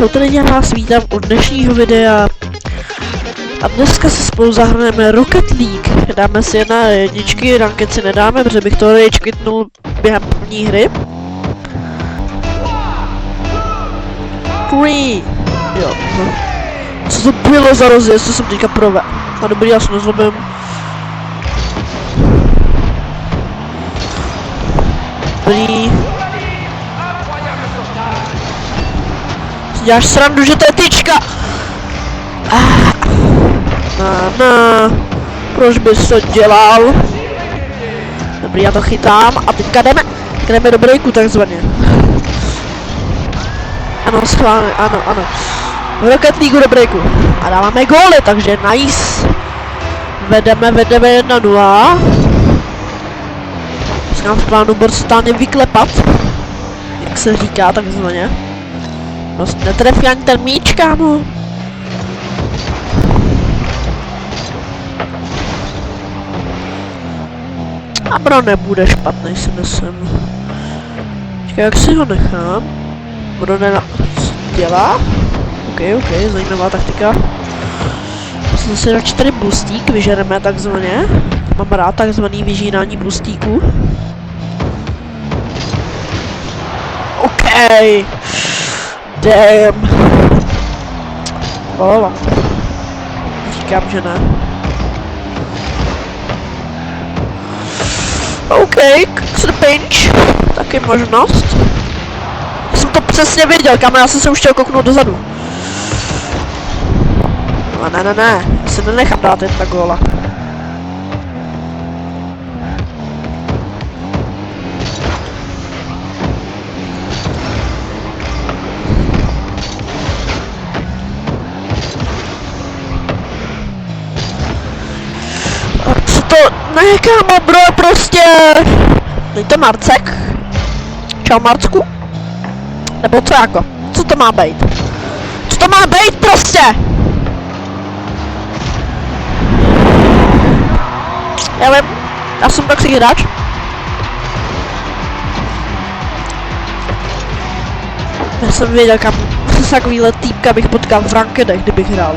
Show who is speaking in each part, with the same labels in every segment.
Speaker 1: čau, tady já vás vítám u dnešního videa. A dneska se spolu zahrneme Rocket League. Dáme si jedna jedničky, ranked si nedáme, protože bych to rage quitnul během první hry. 3. Jo, no. Co to bylo za rozjezd, co jsem teďka provedl. A dobrý, já se nezlobím. Dobrý. Děláš srandu, že to je tyčka! Proč bys to dělal? Dobrý, já to chytám a teďka jdeme do breaku takzvaně. Ano, schválně, ano. V Rocket League do breaku. A dáváme góly, takže nice. Vedeme 1-0. Se nám v plánu borstálně vyklepat. Jak se říká takzvaně. Prostě netrefí ani ten míč, kámo. A bro, nebude špatný, si myslím. Čekaj, jak si ho nechám? Bro, co dělá? Ok, zajímavá taktika. Jsem si radši tady boostík, vyžereme takzvaně. Mám rád takzvaný vyžírání boostíku. Ok. Damn. Říkám, že ne. OK, to pinch. Taky možnost. Jsem to přesně věděl, kam já jsem se už chtěl kouknout dozadu. No ne, já se nenechám dát jedna góla. Ne, kámo, bro, prostě... Není to Marcek? Čau, Marcku? Nebo co jako? Co to má být? Co to má být prostě? Já vím, já jsem toxic hráč. Já jsem věděl, kam takovýhle týpka bych potkal v rankedech, kdybych hrál.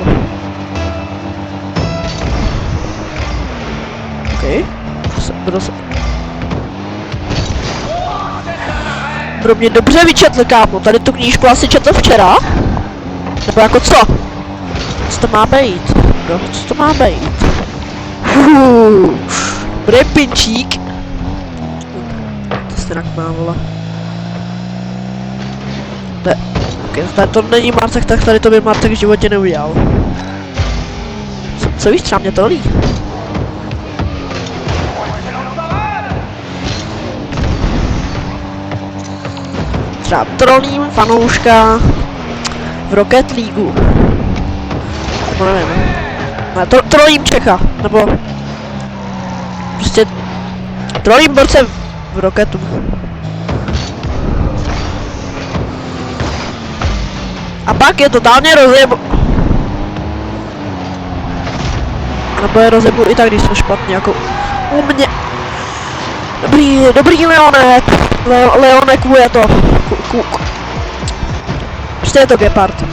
Speaker 1: Bro, mě dobře vyčetl, kámo, tady tu knížku asi četl včera. Nebo jako co? Co to má být? Bro, co to má být? Dobrý pinčík. To stejnak má, vole. Ok, to není Marcek, tak tady to by Marcek v životě neudělal. Co víš, třeba mě to líbí? Třeba trolím fanouška v Rocket League. Nebo nevím. Ne, trolím Čecha, nebo prostě trolím borce v Rocketu. A pak je totálně rozjebu. Nebo je rozjebu i tak, když jsme špatně, jako u mě. Dobrý Leonek. Leonek je to. Prostě je to Gepard.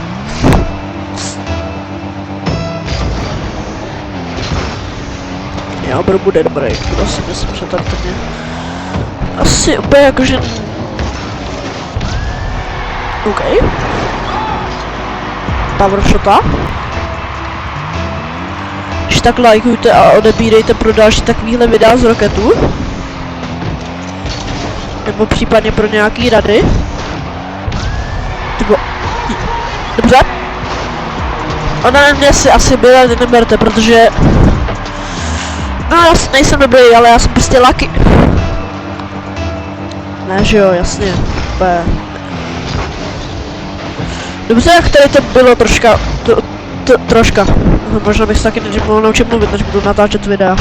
Speaker 1: Jo, bro, bude dobrý. Kdo si myslím, že tady to mě... Asi úplně jakože... OK. Power shota. Když tak lajkujte a odebírejte pro další takovýhle videa z Rocketu. Nebo případně pro nějaký rady. Typo... Dobře. Ona mě si asi byla, neberte, protože... No já nejsem dobrý, ale já jsem prostě lucky. Ne, že jo, jasně. Dobře, jak tady to bylo troška... Troška. Možná bych se taky mohl naučit mluvit, než budu natáčet videa.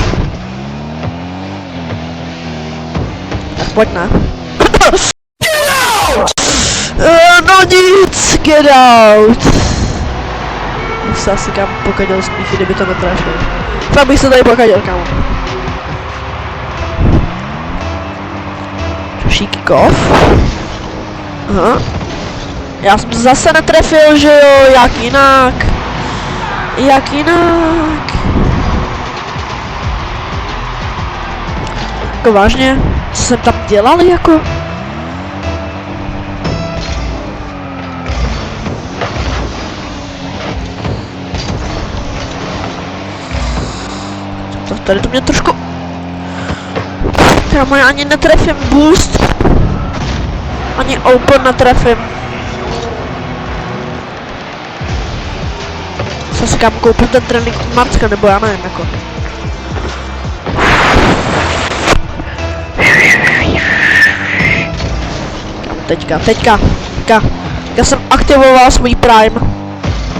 Speaker 1: Tak pojď, ne? No nic, get out! Bych se asi kam pokaděl smíchy, kdyby to netrášil. Fakt bych se tady pokaděl, kámo. Další kick-off. Aha. Já jsem zase netrefil, že jo, jak jinak? Jak jinak? Jako vážně? Co jsem tam dělal jako? Tady to mě trošku... Já moje ani netrefím boost. Ani open netrefím. Co si kam koupil ten trénink od Marcka, nebo já nevím jako. Teďka jsem aktivoval svůj prime.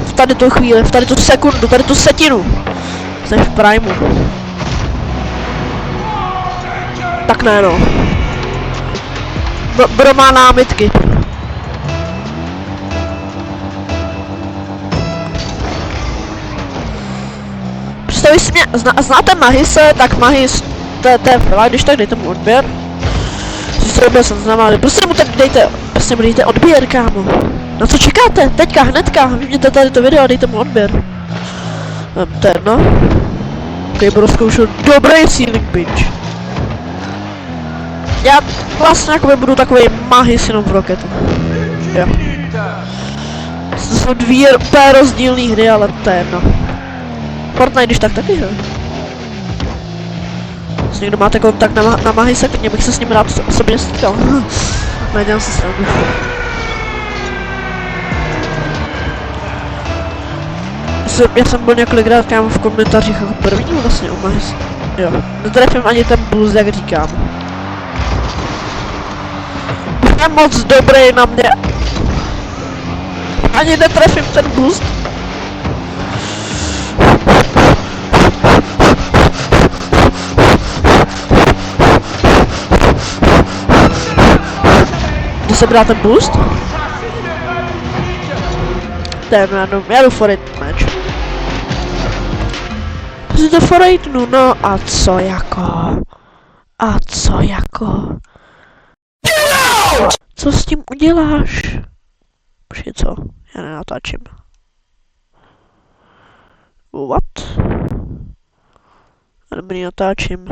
Speaker 1: V tady tu chvíli, v tady tu sekundu, tady tu setinu. Jsem v primeu. Tak ne no. Bro má námitky. Představuji si mě, znáte Mahise, tak Mahis, to je fila, když tak dejte mu odběr. Zrobil jsem znamená, prostě mu dejte odběr, kámo. Na co čekáte? Teďka, hnedka, vyměňte tady to video a dejte mu odběr. Ten no. Ok, budu zkoušet dobrý ceiling pinch. Já vlastně jakoby budu takový Mahis jenom v Rocketu. Jo. To jsou dvě úplně rozdílné hry, ale to je jedno. Fortnite když tak taky, že? Jestli někdo máte kontakt na Mahise, klidně bych se s ním rád osobně setkal. Nedělám si srandu. Já jsem byl několikrát kámo v komentářích jako první vlastně u Mahise. Jo. Netrefím ani ten boost, jak říkám. Je moc dobrý na mě. Ani netrefím ten boost. Kdy se brá ten boost? Já jdu for it match. Jdu for it, no a co jako? A co jako? Co s tím uděláš? Počkej, co? Já nenatáčím. What? Dobrý, natáčím.